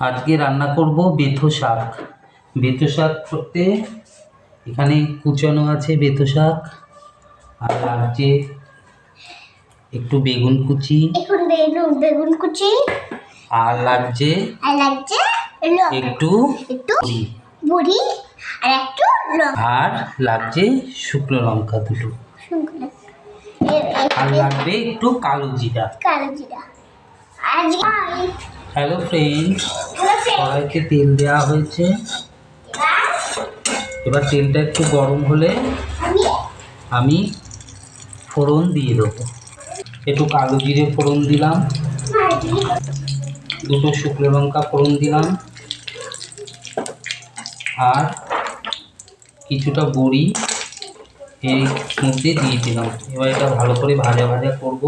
আজকে রান্না করব বেথো শাক। বেথো শাক করতে এখানে কুচানো আছে বেথো শাক, আর লাগছে একটু বেগুন কুচি, আর লাগছে একটু বড়ি আর লাগছে শুকনো লঙ্কা দুটো, আর লাগবে একটু কালো জিরা। হ্যালো ফ্রেন্ডস, কড়াইতে তেল দেওয়া হয়েছে। এবার তেলটা একটু গরম হলে আমি ফোড়ন দিয়ে দেবো। একটু কালো জিরে ফোড়ন দিলাম, দুটো শুকনো লঙ্কা ফোড়ন দিলাম, আর কিছুটা বড়ি এর মধ্যে দিয়ে দিলাম। এবার এটা ভালো করে ভাজা ভাজা করবো।